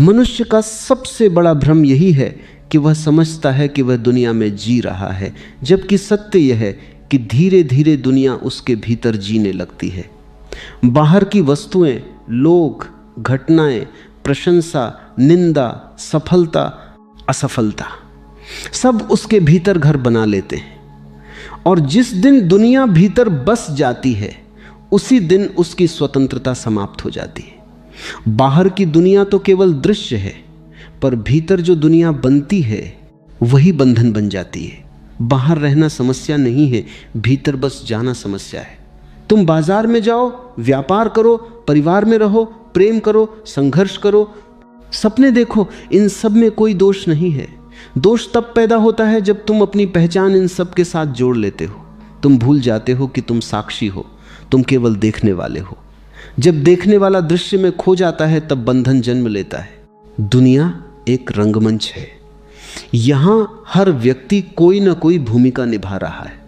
मनुष्य का सबसे बड़ा भ्रम यही है कि वह समझता है कि वह दुनिया में जी रहा है, जबकि सत्य यह है कि धीरे धीरे दुनिया उसके भीतर जीने लगती है। बाहर की वस्तुएं, लोग, घटनाएं, प्रशंसा, निंदा, सफलता, असफलता सब उसके भीतर घर बना लेते हैं, और जिस दिन दुनिया भीतर बस जाती है उसी दिन उसकी स्वतंत्रता समाप्त हो जाती है। बाहर की दुनिया तो केवल दृश्य है, पर भीतर जो दुनिया बनती है वही बंधन बन जाती है। बाहर रहना समस्या नहीं है, भीतर बस जाना समस्या है। तुम बाजार में जाओ, व्यापार करो, परिवार में रहो, प्रेम करो, संघर्ष करो, सपने देखो, इन सब में कोई दोष नहीं है। दोष तब पैदा होता है जब तुम अपनी पहचान इन सब के साथ जोड़ लेते हो। तुम भूल जाते हो कि तुम साक्षी हो, तुम केवल देखने वाले हो। जब देखने वाला दृश्य में खो जाता है तब बंधन जन्म लेता है। दुनिया एक रंगमंच है, यहां हर व्यक्ति कोई ना कोई भूमिका निभा रहा है।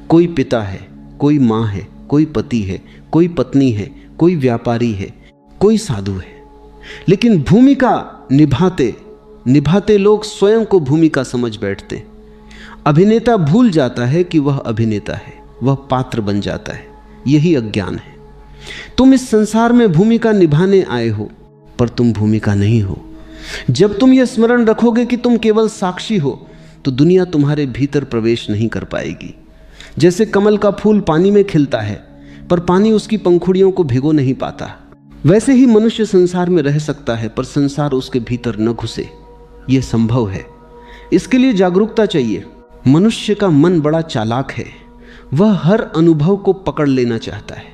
कोई पिता है, कोई माँ है, कोई पति है, कोई पत्नी है, कोई व्यापारी है, कोई साधु है। लेकिन भूमिका निभाते निभाते लोग स्वयं को भूमिका समझ बैठते। अभिनेता भूल जाता है कि वह अभिनेता है, वह पात्र बन जाता है। यही अज्ञान है। तुम इस संसार में भूमिका निभाने आए हो, पर तुम भूमिका नहीं हो। जब तुम यह स्मरण रखोगे कि तुम केवल साक्षी हो, तो दुनिया तुम्हारे भीतर प्रवेश नहीं कर पाएगी। जैसे कमल का फूल पानी में खिलता है, पर पानी उसकी पंखुड़ियों को भिगो नहीं पाता, वैसे ही मनुष्य संसार में रह सकता है, पर संसार उसके भीतर न घुसे। यह संभव है। इसके लिए जागरूकता चाहिए। मनुष्य का मन बड़ा चालाक है, वह हर अनुभव को पकड़ लेना चाहता है।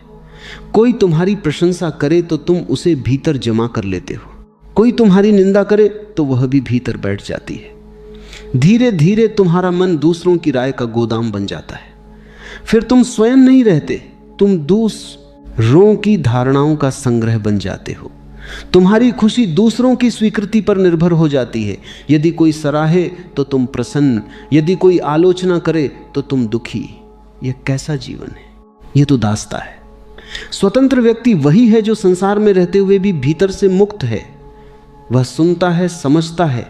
कोई तुम्हारी प्रशंसा करे तो तुम उसे भीतर जमा कर लेते हो, कोई तुम्हारी निंदा करे तो वह भी भीतर बैठ जाती है। धीरे धीरे तुम्हारा मन दूसरों की राय का गोदाम बन जाता है। फिर तुम स्वयं नहीं रहते, तुम दूसरों की धारणाओं का संग्रह बन जाते हो। तुम्हारी खुशी दूसरों की स्वीकृति पर निर्भर हो जाती है। यदि कोई सराहे तो तुम प्रसन्न, यदि कोई आलोचना करे तो तुम दुखी। यह कैसा जीवन है? यह तो दास्ता है। स्वतंत्र व्यक्ति वही है जो संसार में रहते हुए भी भीतर से मुक्त है। वह सुनता है, समझता है,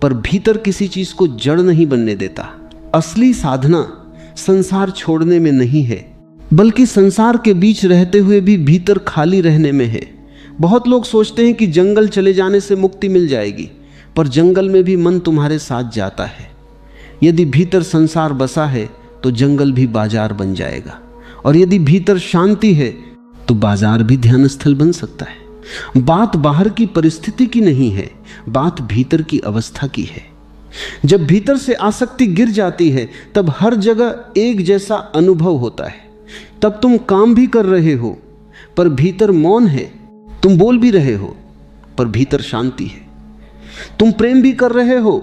पर भीतर किसी चीज को जड़ नहीं बनने देता। असली साधना संसार छोड़ने में नहीं है, बल्कि संसार के बीच रहते हुए भी भीतर खाली रहने में है। बहुत लोग सोचते हैं कि जंगल चले जाने से मुक्ति मिल जाएगी, पर जंगल में भी मन तुम्हारे साथ जाता है। यदि भीतर संसार बसा है तो जंगल भी बाजार बन जाएगा, और यदि भीतर शांति है तो बाजार भी ध्यान स्थल बन सकता है। बात बाहर की परिस्थिति की नहीं है, बात भीतर की अवस्था की है। जब भीतर से आसक्ति गिर जाती है तब हर जगह एक जैसा अनुभव होता है। तब तुम काम भी कर रहे हो, पर भीतर मौन है। तुम बोल भी रहे हो, पर भीतर शांति है। तुम प्रेम भी कर रहे हो,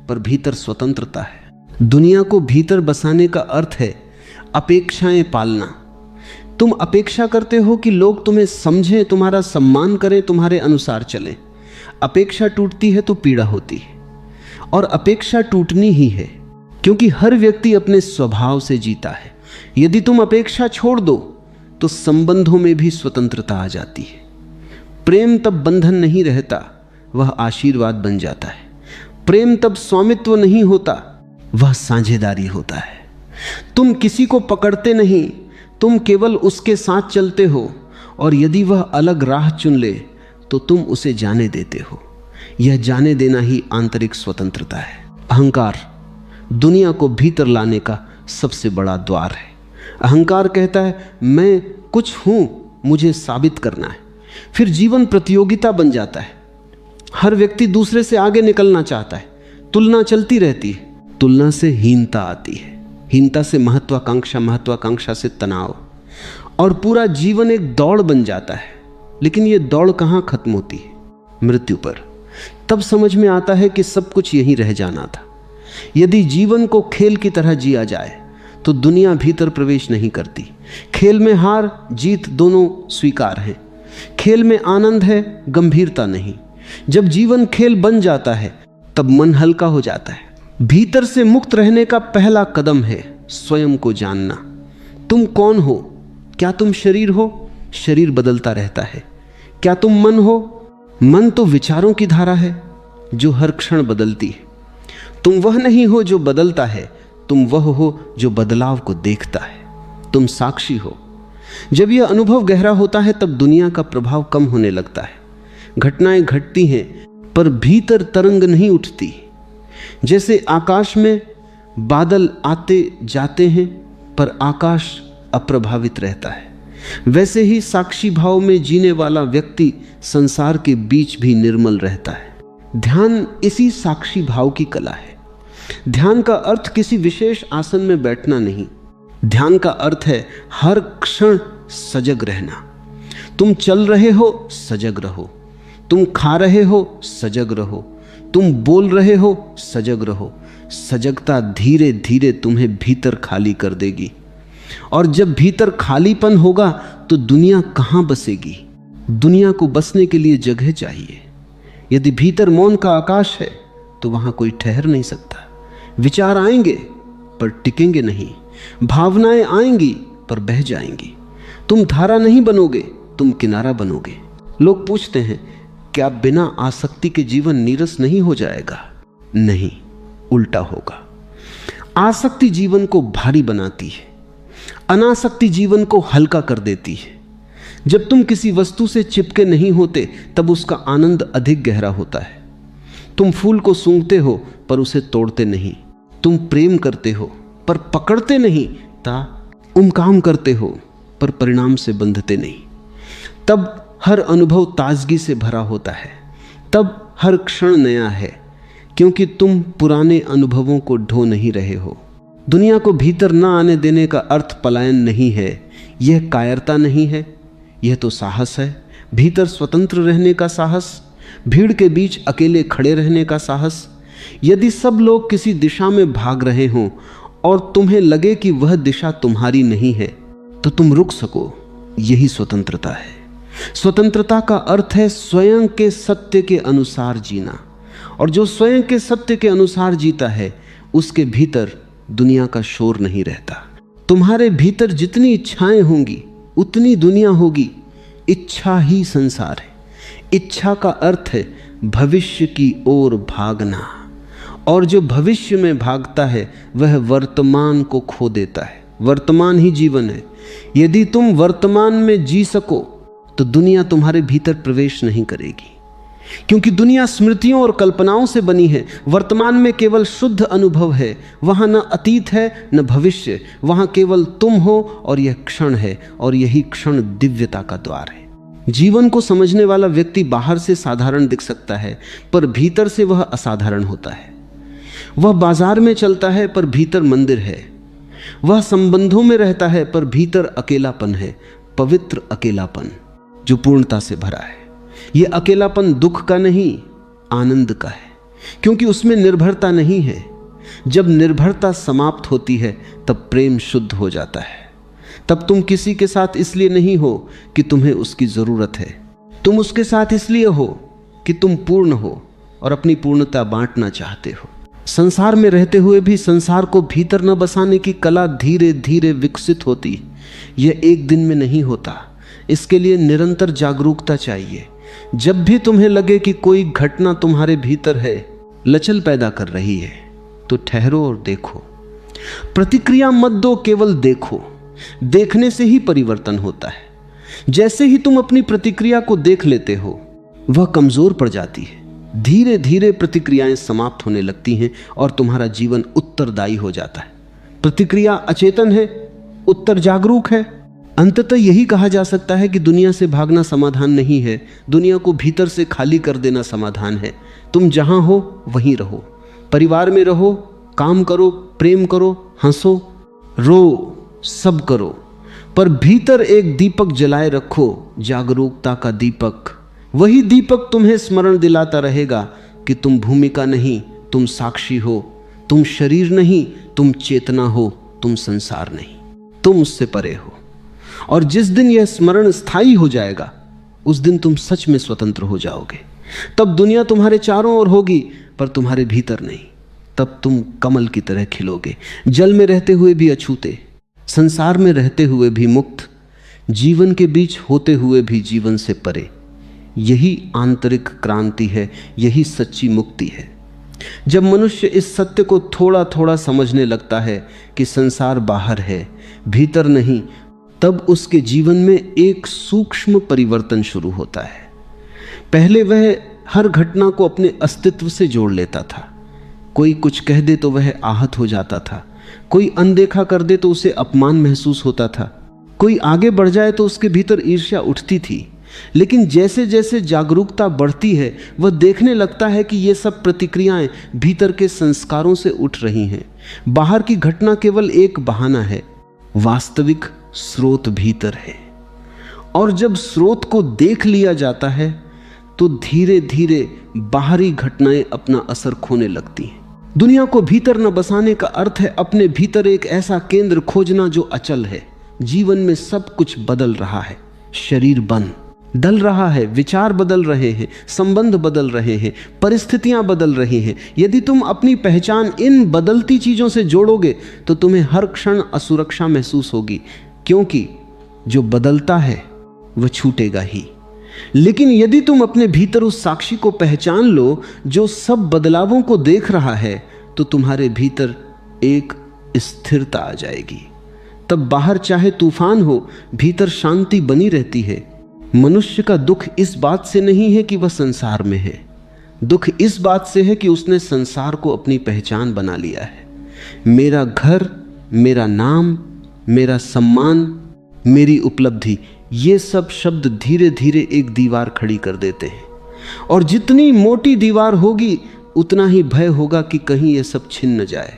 पर भीतर स्वतंत्रता है। दुनिया को भीतर बसाने का अर्थ है अपेक्षाएं पालना। तुम अपेक्षा करते हो कि लोग तुम्हें समझें, तुम्हारा सम्मान करें, तुम्हारे अनुसार चलें। अपेक्षा टूटती है तो पीड़ा होती है, और अपेक्षा टूटनी ही है, क्योंकि हर व्यक्ति अपने स्वभाव से जीता है। यदि तुम अपेक्षा छोड़ दो तो संबंधों में भी स्वतंत्रता आ जाती है। प्रेम तब बंधन नहीं रहता, वह आशीर्वाद बन जाता है। प्रेम तब स्वामित्व नहीं होता, वह साझेदारी होता है। तुम किसी को पकड़ते नहीं, तुम केवल उसके साथ चलते हो, और यदि वह अलग राह चुन ले तो तुम उसे जाने देते हो। यह जाने देना ही आंतरिक स्वतंत्रता है। अहंकार दुनिया को भीतर लाने का सबसे बड़ा द्वार है। अहंकार कहता है मैं कुछ हूं, मुझे साबित करना है। फिर जीवन प्रतियोगिता बन जाता है। हर व्यक्ति दूसरे से आगे निकलना चाहता है, तुलना चलती रहती है। तुलना से हीनता आती है, हीनता से महत्वाकांक्षा, महत्वाकांक्षा से तनाव, और पूरा जीवन एक दौड़ बन जाता है। लेकिन ये दौड़ कहाँ खत्म होती है? मृत्यु पर। तब समझ में आता है कि सब कुछ यहीं रह जाना था। यदि जीवन को खेल की तरह जिया जाए तो दुनिया भीतर प्रवेश नहीं करती। खेल में हार जीत दोनों स्वीकार है। खेल में आनंद है, गंभीरता नहीं। जब जीवन खेल बन जाता है तब मन हल्का हो जाता है। भीतर से मुक्त रहने का पहला कदम है स्वयं को जानना। तुम कौन हो? क्या तुम शरीर हो? शरीर बदलता रहता है। क्या तुम मन हो? मन तो विचारों की धारा है जो हर क्षण बदलती है। तुम वह नहीं हो जो बदलता है, तुम वह हो जो बदलाव को देखता है। तुम साक्षी हो। जब यह अनुभव गहरा होता है तब दुनिया का प्रभाव कम होने लगता है। घटनाएं घटती हैं पर भीतर तरंग नहीं उठती। जैसे आकाश में बादल आते जाते हैं पर आकाश अप्रभावित रहता है, वैसे ही साक्षी भाव में जीने वाला व्यक्ति संसार के बीच भी निर्मल रहता है। ध्यान इसी साक्षी भाव की कला है। ध्यान का अर्थ किसी विशेष आसन में बैठना नहीं। ध्यान का अर्थ है हर क्षण सजग रहना। तुम चल रहे हो, सजग रहो। तुम खा रहे हो, सजग रहो। तुम बोल रहे हो, सजग रहो। सजगता धीरे धीरे तुम्हें भीतर खाली कर देगी, और जब भीतर खालीपन होगा तो दुनिया कहाँ बसेगी? दुनिया को बसने के लिए जगह चाहिए। यदि भीतर मौन का आकाश है तो वहां कोई ठहर नहीं सकता। विचार आएंगे पर टिकेंगे नहीं, भावनाएं आएंगी पर बह जाएंगी। तुम धारा नहीं बनोगे, तुम किनारा बनोगे। लोग पूछते हैं क्या बिना आसक्ति के जीवन नीरस नहीं हो जाएगा? नहीं, उल्टा होगा। आसक्ति जीवन को भारी बनाती है, अनासक्ति जीवन को हल्का कर देती है। जब तुम किसी वस्तु से चिपके नहीं होते तब उसका आनंद अधिक गहरा होता है। तुम फूल को सूंघते हो पर उसे तोड़ते नहीं। तुम प्रेम करते हो पर पकड़ते नहीं, काम करते हो पर परिणाम से बंधते नहीं। तब हर अनुभव ताजगी से भरा होता है। तब हर क्षण नया है, क्योंकि तुम पुराने अनुभवों को ढो नहीं रहे हो। दुनिया को भीतर न आने देने का अर्थ पलायन नहीं है, यह कायरता नहीं है, यह तो साहस है। भीतर स्वतंत्र रहने का साहस, भीड़ के बीच अकेले खड़े रहने का साहस। यदि सब लोग किसी दिशा में भाग रहे हों और तुम्हें लगे कि वह दिशा तुम्हारी नहीं है तो तुम रुक सको, यही स्वतंत्रता है। स्वतंत्रता का अर्थ है स्वयं के सत्य के अनुसार जीना, और जो स्वयं के सत्य के अनुसार जीता है उसके भीतर दुनिया का शोर नहीं रहता। तुम्हारे भीतर जितनी इच्छाएं होंगी उतनी दुनिया होगी। इच्छा ही संसार है। इच्छा का अर्थ है भविष्य की ओर भागना, और जो भविष्य में भागता है वह वर्तमान को खो देता है। वर्तमान ही जीवन है। यदि तुम वर्तमान में जी सको तो दुनिया तुम्हारे भीतर प्रवेश नहीं करेगी, क्योंकि दुनिया स्मृतियों और कल्पनाओं से बनी है। वर्तमान में केवल शुद्ध अनुभव है। वहां न अतीत है न भविष्य, वहां केवल तुम हो और यह क्षण है, और यही क्षण दिव्यता का द्वार है। जीवन को समझने वाला व्यक्ति बाहर से साधारण दिख सकता है पर भीतर से वह असाधारण होता है। वह बाजार में चलता है पर भीतर मंदिर है। वह संबंधों में रहता है पर भीतर अकेलापन है, पवित्र अकेलापन जो पूर्णता से भरा है। यह अकेलापन दुख का नहीं, आनंद का है, क्योंकि उसमें निर्भरता नहीं है। जब निर्भरता समाप्त होती है तब प्रेम शुद्ध हो जाता है। तब तुम किसी के साथ इसलिए नहीं हो कि तुम्हें उसकी जरूरत है, तुम उसके साथ इसलिए हो कि तुम पूर्ण हो और अपनी पूर्णता बांटना चाहते हो। संसार में रहते हुए भी संसार को भीतर न बसाने की कला धीरे धीरे विकसित होती। यह एक दिन में नहीं होता। इसके लिए निरंतर जागरूकता चाहिए। जब भी तुम्हें लगे कि कोई घटना तुम्हारे भीतर है, लचल पैदा कर रही है, तो ठहरो और देखो। प्रतिक्रिया मत दो, केवल देखो। देखने से ही परिवर्तन होता है। जैसे ही तुम अपनी प्रतिक्रिया को देख लेते हो वह कमजोर पड़ जाती है। धीरे धीरे प्रतिक्रियाएं समाप्त होने लगती हैं और तुम्हारा जीवन उत्तरदायी हो जाता है। प्रतिक्रिया अचेतन है, उत्तर जागरूक है। अंततः यही कहा जा सकता है कि दुनिया से भागना समाधान नहीं है, दुनिया को भीतर से खाली कर देना समाधान है। तुम जहां हो वहीं रहो, परिवार में रहो, काम करो, प्रेम करो, हंसो, रो, सब करो, पर भीतर एक दीपक जलाए रखो, जागरूकता का दीपक। वही दीपक तुम्हें स्मरण दिलाता रहेगा कि तुम भूमिका नहीं, तुम साक्षी हो। तुम शरीर नहीं, तुम चेतना हो। तुम संसार नहीं, तुम उससे परे हो। और जिस दिन यह स्मरण स्थायी हो जाएगा उस दिन तुम सच में स्वतंत्र हो जाओगे। तब दुनिया तुम्हारे चारों ओर होगी पर तुम्हारे भीतर नहीं। तब तुम कमल की तरह खिलोगे, जल में रहते हुए भी अछूते, संसार में रहते हुए भी मुक्त, जीवन के बीच होते हुए भी जीवन से परे। यही आंतरिक क्रांति है, यही सच्ची मुक्ति है। जब मनुष्य इस सत्य को थोड़ा थोड़ा समझने लगता है कि संसार बाहर है, भीतर नहीं, तब उसके जीवन में एक सूक्ष्म परिवर्तन शुरू होता है। पहले वह हर घटना को अपने अस्तित्व से जोड़ लेता था। कोई कुछ कह दे तो वह आहत हो जाता था, कोई अनदेखा कर दे तो उसे अपमान महसूस होता था, कोई आगे बढ़ जाए तो उसके भीतर ईर्ष्या उठती थी। लेकिन जैसे जैसे जागरूकता बढ़ती है, वह देखने लगता है कि ये सब प्रतिक्रियाएं भीतर के संस्कारों से उठ रही हैं। बाहर की घटना केवल एक बहाना है, वास्तविक स्रोत भीतर है। और जब स्रोत को देख लिया जाता है तो धीरे धीरे बाहरी घटनाएं अपना असर खोने लगती हैं। दुनिया को भीतर न बसाने का अर्थ है अपने भीतर एक ऐसा केंद्र खोजना जो अचल है। जीवन में सब कुछ बदल रहा है, शरीर बन ढल रहा है, विचार बदल रहे हैं, संबंध बदल रहे हैं, परिस्थितियां बदल रही हैं। यदि तुम अपनी पहचान इन बदलती चीजों से जोड़ोगे तो तुम्हें हर क्षण असुरक्षा महसूस होगी, क्योंकि जो बदलता है वह छूटेगा ही। लेकिन यदि तुम अपने भीतर उस साक्षी को पहचान लो जो सब बदलावों को देख रहा है, तो तुम्हारे भीतर एक स्थिरता आ जाएगी। तब बाहर चाहे तूफान हो, भीतर शांति बनी रहती है। मनुष्य का दुख इस बात से नहीं है कि वह संसार में है, दुख इस बात से है कि उसने संसार को अपनी पहचान बना लिया है। मेरा घर, मेरा नाम, मेरा सम्मान, मेरी उपलब्धि, ये सब शब्द धीरे धीरे एक दीवार खड़ी कर देते हैं। और जितनी मोटी दीवार होगी उतना ही भय होगा कि कहीं ये सब छिन न जाए।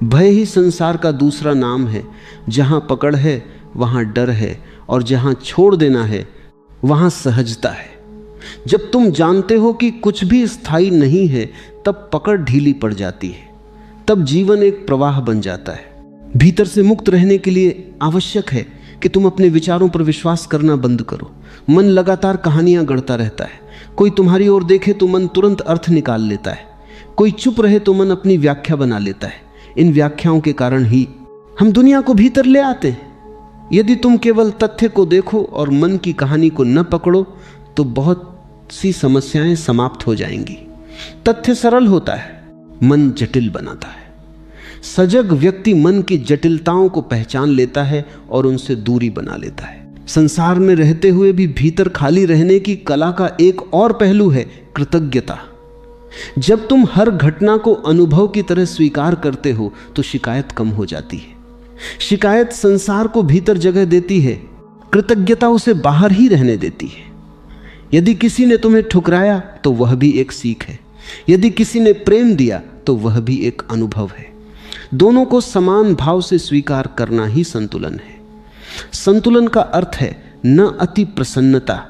भय ही संसार का दूसरा नाम है। जहाँ पकड़ है वहाँ डर है, और जहाँ छोड़ देना है वहाँ सहजता है। जब तुम जानते हो कि कुछ भी स्थायी नहीं है, तब पकड़ ढीली पड़ जाती है, तब जीवन एक प्रवाह बन जाता है। भीतर से मुक्त रहने के लिए आवश्यक है कि तुम अपने विचारों पर विश्वास करना बंद करो। मन लगातार कहानियां गढ़ता रहता है। कोई तुम्हारी ओर देखे तो मन तुरंत अर्थ निकाल लेता है, कोई चुप रहे तो मन अपनी व्याख्या बना लेता है। इन व्याख्याओं के कारण ही हम दुनिया को भीतर ले आते हैं। यदि तुम केवल तथ्य को देखो और मन की कहानी को न पकड़ो तो बहुत सी समस्याएं समाप्त हो जाएंगी। तथ्य सरल होता है, मन जटिल बनाता है। सजग व्यक्ति मन की जटिलताओं को पहचान लेता है और उनसे दूरी बना लेता है। संसार में रहते हुए भी भीतर खाली रहने की कला का एक और पहलू है कृतज्ञता। जब तुम हर घटना को अनुभव की तरह स्वीकार करते हो तो शिकायत कम हो जाती है। शिकायत संसार को भीतर जगह देती है, कृतज्ञता उसे बाहर ही रहने देती है। यदि किसी ने तुम्हें ठुकराया तो वह भी एक सीख है, यदि किसी ने प्रेम दिया तो वह भी एक अनुभव है। दोनों को समान भाव से स्वीकार करना ही संतुलन है। संतुलन का अर्थ है न अति प्रसन्नता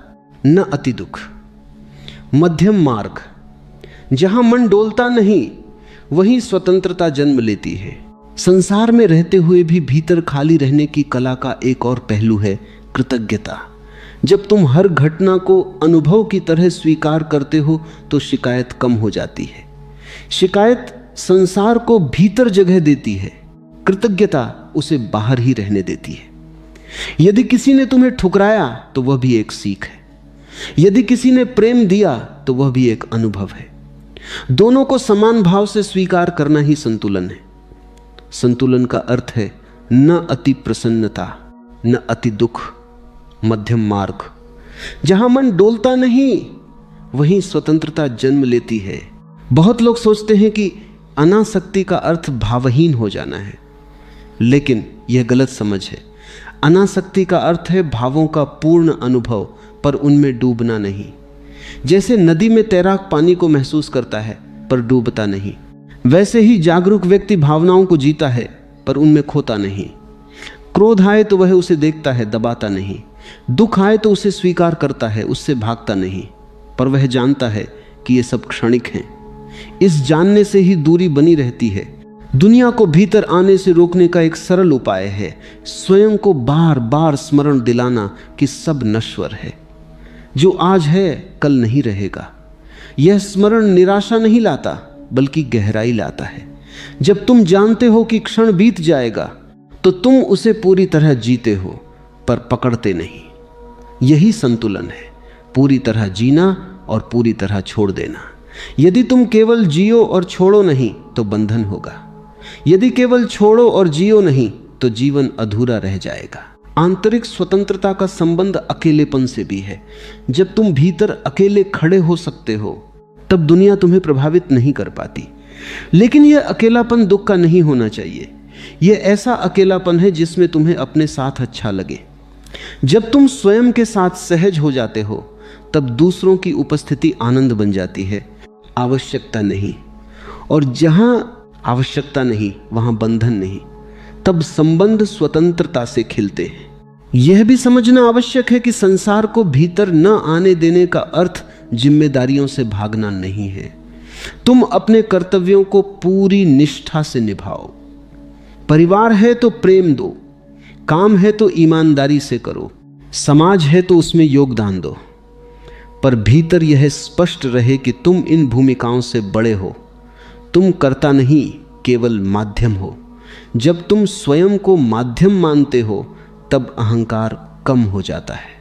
न अति दुख, मध्यम मार्ग। जहां मन डोलता नहीं वहीं स्वतंत्रता जन्म लेती है। संसार में रहते हुए भी भीतर खाली रहने की कला का एक और पहलू है कृतज्ञता। जब तुम हर घटना को अनुभव की तरह स्वीकार करते हो तो शिकायत कम हो जाती है। शिकायत संसार को भीतर जगह देती है, कृतज्ञता उसे बाहर ही रहने देती है। यदि किसी ने तुम्हें ठुकराया तो वह भी एक सीख है, यदि किसी ने प्रेम दिया तो वह भी एक अनुभव है। दोनों को समान भाव से स्वीकार करना ही संतुलन है। संतुलन का अर्थ है न अति प्रसन्नता न अति दुख, मध्यम मार्ग। जहां मन डोलता नहीं वहीं स्वतंत्रता जन्म लेती है। बहुत लोग सोचते हैं कि अनासक्ति का अर्थ भावहीन हो जाना है, लेकिन यह गलत समझ है। अनासक्ति का अर्थ है भावों का पूर्ण अनुभव, पर उनमें डूबना नहीं। जैसे नदी में तैराक पानी को महसूस करता है पर डूबता नहीं, वैसे ही जागरूक व्यक्ति भावनाओं को जीता है पर उनमें खोता नहीं। क्रोध आए तो वह उसे देखता है, दबाता नहीं। दुख आए तो उसे स्वीकार करता है, उससे भागता नहीं, पर वह जानता है कि ये सब क्षणिक हैं। इस जानने से ही दूरी बनी रहती है। दुनिया को भीतर आने से रोकने का एक सरल उपाय है स्वयं को बार बार स्मरण दिलाना कि सब नश्वर है। जो आज है कल नहीं रहेगा। यह स्मरण निराशा नहीं लाता बल्कि गहराई लाता है। जब तुम जानते हो कि क्षण बीत जाएगा तो तुम उसे पूरी तरह जीते हो पर पकड़ते नहीं। यही संतुलन है। पूरी तरह जीना और पूरी तरह छोड़ देना। यदि तुम केवल जियो और छोड़ो नहीं तो बंधन होगा। यदि केवल छोड़ो और जियो नहीं तो जीवन अधूरा रह जाएगा। आंतरिक स्वतंत्रता का संबंध अकेलेपन से भी है। जब तुम भीतर अकेले खड़े हो सकते हो तब दुनिया तुम्हें प्रभावित नहीं कर पाती। लेकिन यह अकेलापन दुख का नहीं होना चाहिए। यह ऐसा अकेलापन है जिसमें तुम्हें अपने साथ अच्छा लगे। जब तुम स्वयं के साथ सहज हो जाते हो तब दूसरों की उपस्थिति आनंद बन जाती है, आवश्यकता नहीं। और जहां आवश्यकता नहीं वहां बंधन नहीं। तब संबंध स्वतंत्रता से खिलते हैं। यह भी समझना आवश्यक है कि संसार को भीतर न आने देने का अर्थ जिम्मेदारियों से भागना नहीं है। तुम अपने कर्तव्यों को पूरी निष्ठा से निभाओ। परिवार है तो प्रेम दो, काम है तो ईमानदारी से करो, समाज है तो उसमें योगदान दो। पर भीतर यह स्पष्ट रहे कि तुम इन भूमिकाओं से बड़े हो। तुम कर्ता नहीं, केवल माध्यम हो। जब तुम स्वयं को माध्यम मानते हो तब अहंकार कम हो जाता है।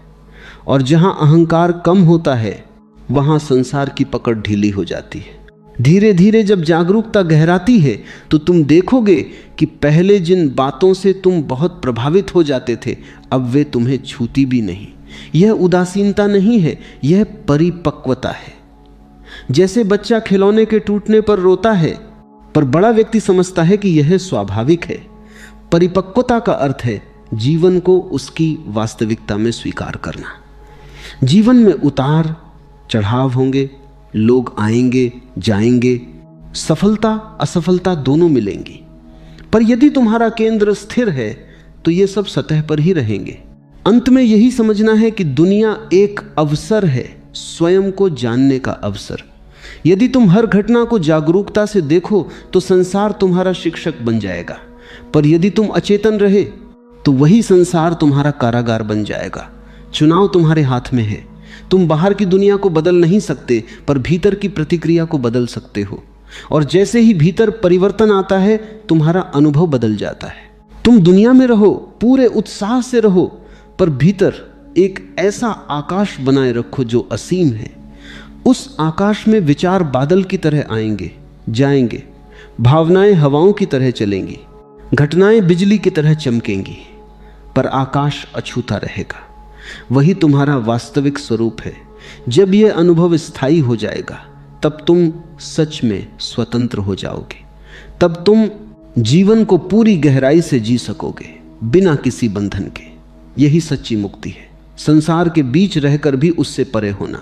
और जहां अहंकार कम होता है वहां संसार की पकड़ ढीली हो जाती है। धीरे धीरे जब जागरूकता गहराती है तो तुम देखोगे कि पहले जिन बातों से तुम बहुत प्रभावित हो जाते थे अब वे तुम्हें छूती भी नहीं। यह उदासीनता नहीं है, यह परिपक्वता है। जैसे बच्चा खिलौने के टूटने पर रोता है पर बड़ा व्यक्ति समझता है कि यह स्वाभाविक है। परिपक्वता का अर्थ है जीवन को उसकी वास्तविकता में स्वीकार करना। जीवन में उतार चढ़ाव होंगे, लोग आएंगे जाएंगे, सफलता असफलता दोनों मिलेंगी। पर यदि तुम्हारा केंद्र स्थिर है तो ये सब सतह पर ही रहेंगे। अंत में यही समझना है कि दुनिया एक अवसर है, स्वयं को जानने का अवसर। यदि तुम हर घटना को जागरूकता से देखो तो संसार तुम्हारा शिक्षक बन जाएगा। पर यदि तुम अचेतन रहे तो वही संसार तुम्हारा कारागार बन जाएगा। चुनाव तुम्हारे हाथ में है। तुम बाहर की दुनिया को बदल नहीं सकते पर भीतर की प्रतिक्रिया को बदल सकते हो। और जैसे ही भीतर परिवर्तन आता है तुम्हारा अनुभव बदल जाता है। तुम दुनिया में रहो, पूरे उत्साह से रहो, पर भीतर एक ऐसा आकाश बनाए रखो जो असीम है। उस आकाश में विचार बादल की तरह आएंगे जाएंगे, भावनाएं हवाओं की तरह चलेंगी, घटनाएं बिजली की तरह चमकेंगी, पर आकाश अछूता रहेगा। वही तुम्हारा वास्तविक स्वरूप है। जब यह अनुभव स्थायी हो जाएगा तब तुम सच में स्वतंत्र हो जाओगे। तब तुम जीवन को पूरी गहराई से जी सकोगे बिना किसी बंधन के। यही सच्ची मुक्ति है, संसार के बीच रहकर भी उससे परे होना।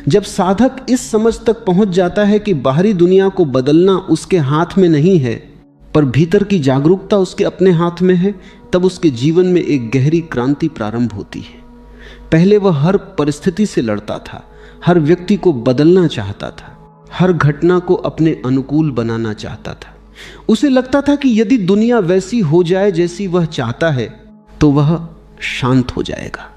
जब साधक इस समझ तक पहुंच जाता है कि बाहरी दुनिया को बदलना उसके हाथ में नहीं है पर भीतर की जागरूकता उसके अपने हाथ में है, तब उसके जीवन में एक गहरी क्रांति प्रारंभ होती है। पहले वह हर परिस्थिति से लड़ता था, हर व्यक्ति को बदलना चाहता था, हर घटना को अपने अनुकूल बनाना चाहता था। उसे लगता था कि यदि दुनिया वैसी हो जाए जैसी वह चाहता है तो वह शांत हो जाएगा।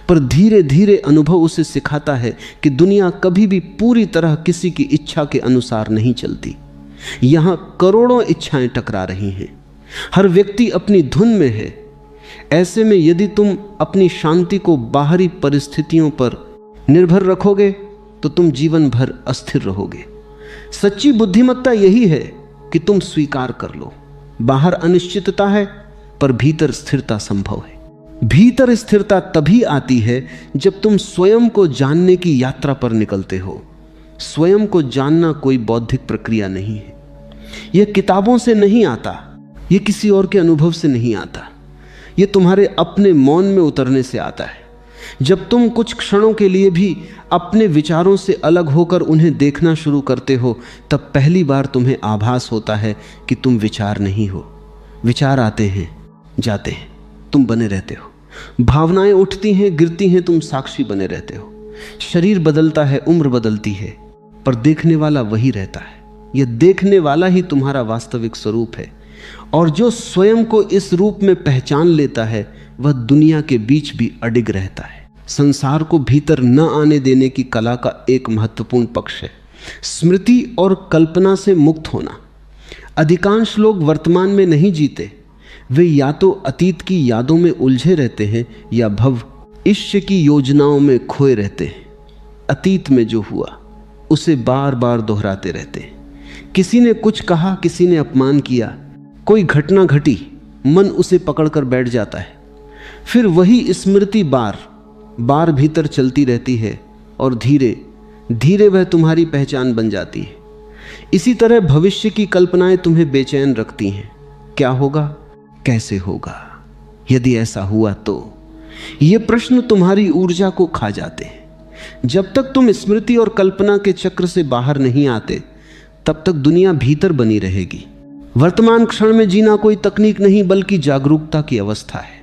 पर धीरे धीरे अनुभव उसे सिखाता है कि दुनिया कभी भी पूरी तरह किसी की इच्छा के अनुसार नहीं चलती। यहां करोड़ों इच्छाएं टकरा रही हैं, हर व्यक्ति अपनी धुन में है। ऐसे में यदि तुम अपनी शांति को बाहरी परिस्थितियों पर निर्भर रखोगे तो तुम जीवन भर अस्थिर रहोगे। सच्ची बुद्धिमत्ता यही है कि तुम स्वीकार कर लो, बाहर अनिश्चितता है पर भीतर स्थिरता संभव है। भीतर स्थिरता तभी आती है जब तुम स्वयं को जानने की यात्रा पर निकलते हो। स्वयं को जानना कोई बौद्धिक प्रक्रिया नहीं है। यह किताबों से नहीं आता, यह किसी और के अनुभव से नहीं आता, यह तुम्हारे अपने मौन में उतरने से आता है। जब तुम कुछ क्षणों के लिए भी अपने विचारों से अलग होकर उन्हें देखना शुरू करते हो तब पहली बार तुम्हें आभास होता है कि तुम विचार नहीं हो। विचार आते हैं जाते हैं, तुम बने रहते हो। भावनाएं उठती हैं गिरती हैं, तुम साक्षी बने रहते हो। शरीर बदलता है, उम्र बदलती है, पर देखने वाला वही रहता है। यह देखने वाला ही तुम्हारा वास्तविक स्वरूप है। और जो स्वयं को इस रूप में पहचान लेता है वह दुनिया के बीच भी अडिग रहता है। संसार को भीतर न आने देने की कला का एक महत्वपूर्ण पक्ष है स्मृति और कल्पना से मुक्त होना। अधिकांश लोग वर्तमान में नहीं जीते, वे या तो अतीत की यादों में उलझे रहते हैं या भव ईश्वर की योजनाओं में खोए रहते हैं। अतीत में जो हुआ उसे बार बार दोहराते रहते हैं। किसी ने कुछ कहा, किसी ने अपमान किया, कोई घटना घटी, मन उसे पकड़कर बैठ जाता है। फिर वही स्मृति बार बार भीतर चलती रहती है और धीरे धीरे वह तुम्हारी पहचान बन जाती है। इसी तरह भविष्य की कल्पनाएं तुम्हें बेचैन रखती हैं। क्या होगा, कैसे होगा, यदि ऐसा हुआ तो? ये प्रश्न तुम्हारी ऊर्जा को खा जाते हैं। जब तक तुम स्मृति और कल्पना के चक्र से बाहर नहीं आते, तब तक दुनिया भीतर बनी रहेगी। वर्तमान क्षण में जीना कोई तकनीक नहीं, बल्कि जागरूकता की अवस्था है।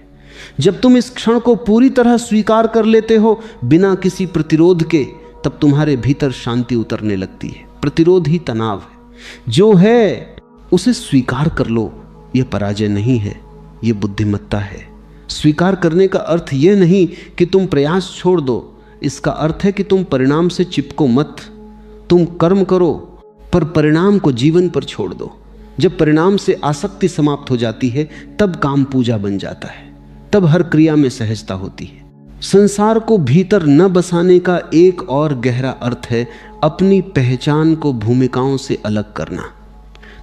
जब तुम इस क्षण को पूरी तरह स्वीकार कर लेते हो बिना किसी प्रतिरोध के, तब तुम्हारे भीतर शांति उतरने लगती है। प्रतिरोध ही तनाव है। जो है उसे स्वीकार कर लो। यह पराजय नहीं है, यह बुद्धिमत्ता है। स्वीकार करने का अर्थ यह नहीं कि तुम प्रयास छोड़ दो, इसका अर्थ है कि तुम परिणाम से चिपको मत। तुम कर्म करो, पर परिणाम को जीवन पर छोड़ दो। जब परिणाम से आसक्ति समाप्त हो जाती है, तब काम पूजा बन जाता है, तब हर क्रिया में सहजता होती है। संसार को भीतर न बसाने का एक और गहरा अर्थ है अपनी पहचान को भूमिकाओं से अलग करना।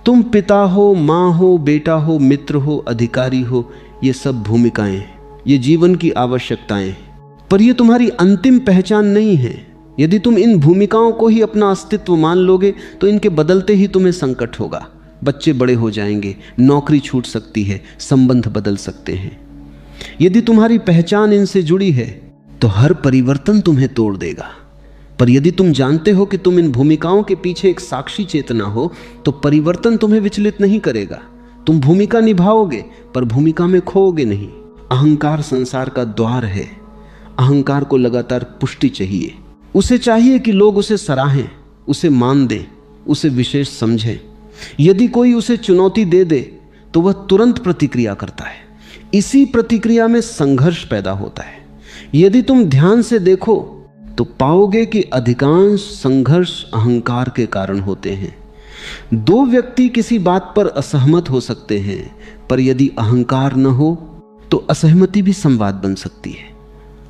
तुम पिता हो, माँ हो, बेटा हो, मित्र हो, अधिकारी हो, ये सब भूमिकाएं हैं, ये जीवन की आवश्यकताएं हैं, पर ये तुम्हारी अंतिम पहचान नहीं है। यदि तुम इन भूमिकाओं को ही अपना अस्तित्व मान लोगे तो इनके बदलते ही तुम्हें संकट होगा। बच्चे बड़े हो जाएंगे, नौकरी छूट सकती है, संबंध बदल सकते हैं। यदि तुम्हारी पहचान इनसे जुड़ी है तो हर परिवर्तन तुम्हें तोड़ देगा। पर यदि तुम जानते हो कि तुम इन भूमिकाओं के पीछे एक साक्षी चेतना हो, तो परिवर्तन तुम्हें विचलित नहीं करेगा। तुम भूमिका निभाओगे, पर भूमिका में खोओगे नहीं। अहंकार संसार का द्वार है। अहंकार को लगातार पुष्टि चाहिए। उसे चाहिए कि लोग उसे सराहें, उसे मान दें, उसे विशेष समझें। यदि कोई उसे चुनौती दे दे तो वह तुरंत प्रतिक्रिया करता है। इसी प्रतिक्रिया में संघर्ष पैदा होता है। यदि तुम ध्यान से देखो तो पाओगे कि अधिकांश संघर्ष अहंकार के कारण होते हैं। दो व्यक्ति किसी बात पर असहमत हो सकते हैं, पर यदि अहंकार न हो तो असहमति भी संवाद बन सकती है।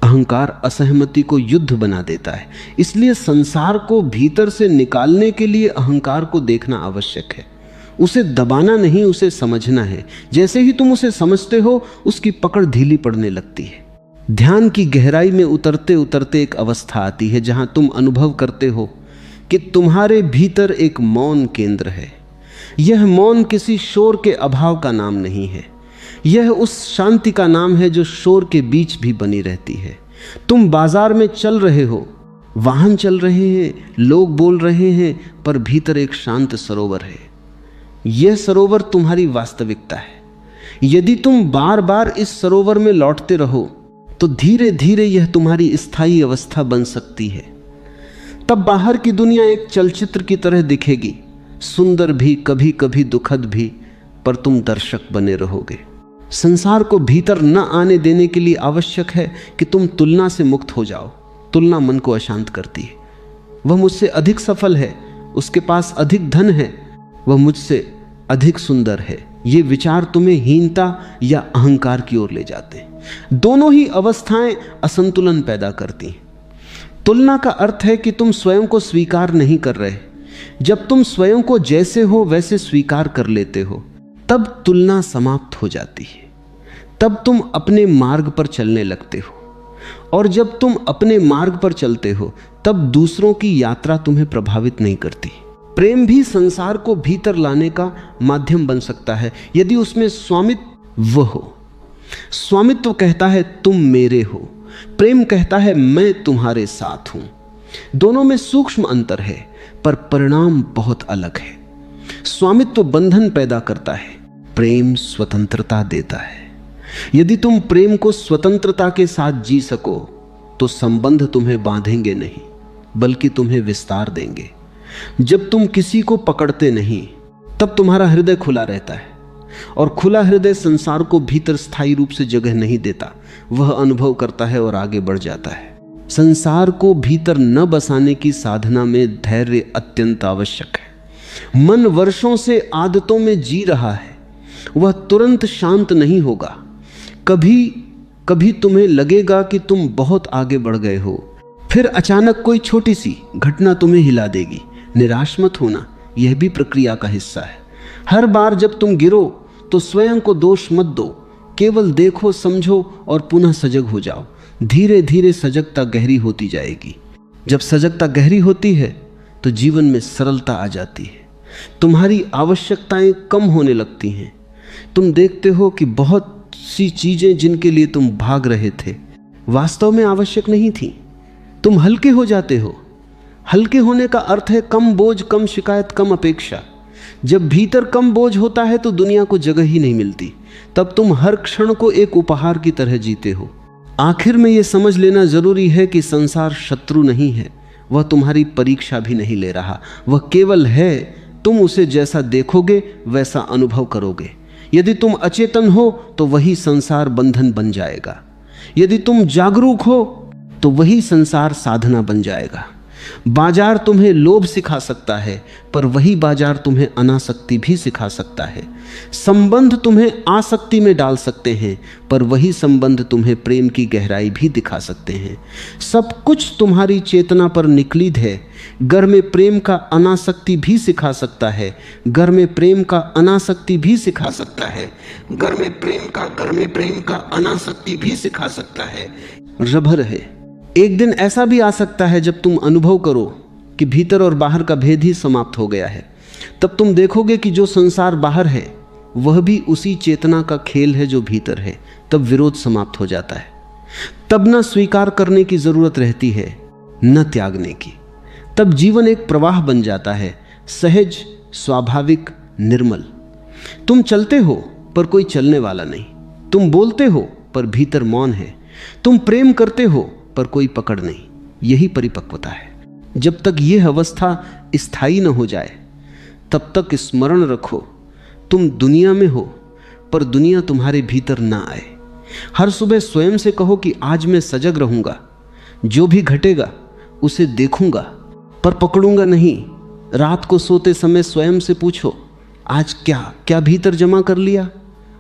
अहंकार असहमति को युद्ध बना देता है। इसलिए संसार को भीतर से निकालने के लिए अहंकार को देखना आवश्यक है। उसे दबाना नहीं, उसे समझना है। जैसे ही तुम उसे समझते हो, उसकी पकड़ ढीली पड़ने लगती है। ध्यान की गहराई में उतरते उतरते एक अवस्था आती है जहां तुम अनुभव करते हो कि तुम्हारे भीतर एक मौन केंद्र है। यह मौन किसी शोर के अभाव का नाम नहीं है, यह उस शांति का नाम है जो शोर के बीच भी बनी रहती है। तुम बाजार में चल रहे हो, वाहन चल रहे हैं, लोग बोल रहे हैं, पर भीतर एक शांत सरोवर है। यह सरोवर तुम्हारी वास्तविकता है। यदि तुम बार बार इस सरोवर में लौटते रहो तो धीरे धीरे यह तुम्हारी स्थायी अवस्था बन सकती है। तब बाहर की दुनिया एक चलचित्र की तरह दिखेगी, सुंदर भी, कभी कभी दुखद भी, पर तुम दर्शक बने रहोगे। संसार को भीतर न आने देने के लिए आवश्यक है कि तुम तुलना से मुक्त हो जाओ। तुलना मन को अशांत करती है। वह मुझसे अधिक सफल है, उसके पास अधिक धन है, वह मुझसे अधिक सुंदर है। ये विचार तुम्हें हीनता या अहंकार की ओर ले जाते हैं। दोनों ही अवस्थाएं असंतुलन पैदा करती हैं। तुलना का अर्थ है कि तुम स्वयं को स्वीकार नहीं कर रहे। जब तुम स्वयं को जैसे हो वैसे स्वीकार कर लेते हो, तब तुलना समाप्त हो जाती है। तब तुम अपने मार्ग पर चलने लगते हो। और जब तुम अपने मार्ग पर चलते हो, तब दूसरों की यात्रा तुम्हें प्रभावित नहीं करती। प्रेम भी संसार को भीतर लाने का माध्यम बन सकता है, यदि उसमें स्वामित्व हो। स्वामित्व कहता है तुम मेरे हो, प्रेम कहता है मैं तुम्हारे साथ हूं। दोनों में सूक्ष्म अंतर है, पर परिणाम बहुत अलग है। स्वामित्व बंधन पैदा करता है, प्रेम स्वतंत्रता देता है। यदि तुम प्रेम को स्वतंत्रता के साथ जी सको तो संबंध तुम्हें बांधेंगे नहीं, बल्कि तुम्हें विस्तार देंगे। जब तुम किसी को पकड़ते नहीं, तब तुम्हारा हृदय खुला रहता है, और खुला हृदय संसार को भीतर स्थायी रूप से जगह नहीं देता। वह अनुभव करता है और आगे बढ़ जाता है। संसार को भीतर न बसाने की साधना में धैर्य अत्यंत आवश्यक है। मन वर्षों से आदतों में जी रहा है, वह तुरंत शांत नहीं होगा। कभी कभी तुम्हें लगेगा कि तुम बहुत आगे बढ़ गए हो, फिर अचानक कोई छोटी सी घटना तुम्हें हिला देगी। निराश मत होना, यह भी प्रक्रिया का हिस्सा है। हर बार जब तुम गिरो तो स्वयं को दोष मत दो, केवल देखो, समझो और पुनः सजग हो जाओ। धीरे धीरे सजगता गहरी होती जाएगी। जब सजगता गहरी होती है तो जीवन में सरलता आ जाती है। तुम्हारी आवश्यकताएं कम होने लगती हैं। तुम देखते हो कि बहुत सी चीजें जिनके लिए तुम भाग रहे थे वास्तव में आवश्यक नहीं थी। तुम हल्के हो जाते हो। हल्के होने का अर्थ है कम बोझ, कम शिकायत, कम अपेक्षा। जब भीतर कम बोझ होता है तो दुनिया को जगह ही नहीं मिलती। तब तुम हर क्षण को एक उपहार की तरह जीते हो। आखिर में यह समझ लेना जरूरी है कि संसार शत्रु नहीं है, वह तुम्हारी परीक्षा भी नहीं ले रहा। वह केवल है, तुम उसे जैसा देखोगे वैसा अनुभव करोगे। यदि तुम अचेतन हो तो वही संसार बंधन बन जाएगा। यदि तुम जागरूक हो तो वही संसार साधना बन जाएगा। बाजार तुम्हें लोभ सिखा सकता है, पर वही बाजार तुम्हें अनासक्ति भी सिखा सकता है। संबंध तुम्हें आसक्ति में डाल सकते हैं, पर वही संबंध तुम्हें प्रेम की गहराई भी दिखा सकते हैं। सब कुछ तुम्हारी चेतना पर निकलित है। घर में प्रेम का अनासक्ति भी सिखा सकता है। घर में प्रेम का अनासक्ति भी सिखा सकता है। घर में प्रेम का अनासक्ति भी सिखा सकता है। रबर है। एक दिन ऐसा भी आ सकता है जब तुम अनुभव करो कि भीतर और बाहर का भेद ही समाप्त हो गया है। तब तुम देखोगे कि जो संसार बाहर है वह भी उसी चेतना का खेल है जो भीतर है। तब विरोध समाप्त हो जाता है। तब न स्वीकार करने की जरूरत रहती है, न त्यागने की। तब जीवन एक प्रवाह बन जाता है, सहज, स्वाभाविक, निर्मल। तुम चलते हो पर कोई चलने वाला नहीं। तुम बोलते हो पर भीतर मौन है। तुम प्रेम करते हो पर कोई पकड़ नहीं। यही परिपक्वता है। जब तक यह अवस्था स्थायी न हो जाए तब तक स्मरण रखो, तुम दुनिया में हो पर दुनिया तुम्हारे भीतर ना आए। हर सुबह स्वयं से कहो कि आज मैं सजग रहूंगा, जो भी घटेगा उसे देखूंगा पर पकड़ूंगा नहीं। रात को सोते समय स्वयं से पूछो, आज क्या भीतर जमा कर लिया,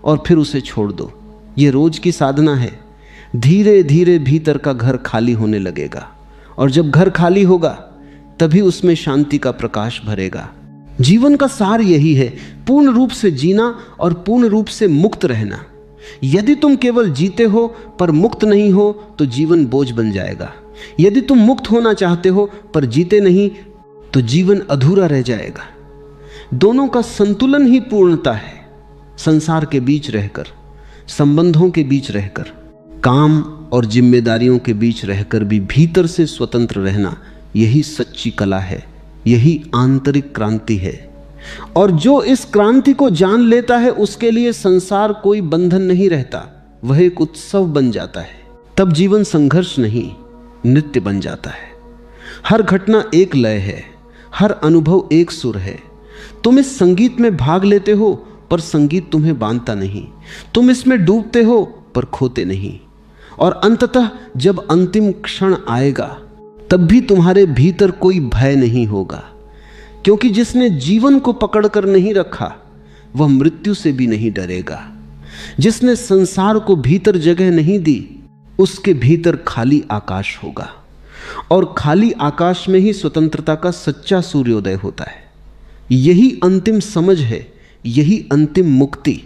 और फिर उसे छोड़ दो। ये रोज की साधना है। धीरे धीरे भीतर का घर खाली होने लगेगा, और जब घर खाली होगा तभी उसमें शांति का प्रकाश भरेगा। जीवन का सार यही है, पूर्ण रूप से जीना और पूर्ण रूप से मुक्त रहना। यदि तुम केवल जीते हो पर मुक्त नहीं हो तो जीवन बोझ बन जाएगा। यदि तुम मुक्त होना चाहते हो पर जीते नहीं तो जीवन अधूरा रह जाएगा। दोनों का संतुलन ही पूर्णता है। संसार के बीच रहकर, संबंधों के बीच रहकर, काम और जिम्मेदारियों के बीच रहकर भी भीतर से स्वतंत्र रहना, यही सच्ची कला है, यही आंतरिक क्रांति है। और जो इस क्रांति को जान लेता है उसके लिए संसार कोई बंधन नहीं रहता, वह एक उत्सव बन जाता है। तब जीवन संघर्ष नहीं, नृत्य बन जाता है। हर घटना एक लय है, हर अनुभव एक सुर है। तुम इस संगीत में भाग लेते हो पर संगीत तुम्हें बांधता नहीं। तुम इसमें डूबते हो पर खोते नहीं। और अंततः जब अंतिम क्षण आएगा तब भी तुम्हारे भीतर कोई भय नहीं होगा, क्योंकि जिसने जीवन को पकड़कर नहीं रखा वह मृत्यु से भी नहीं डरेगा। जिसने संसार को भीतर जगह नहीं दी उसके भीतर खाली आकाश होगा, और खाली आकाश में ही स्वतंत्रता का सच्चा सूर्योदय होता है। यही अंतिम समझ है, यही अंतिम मुक्ति।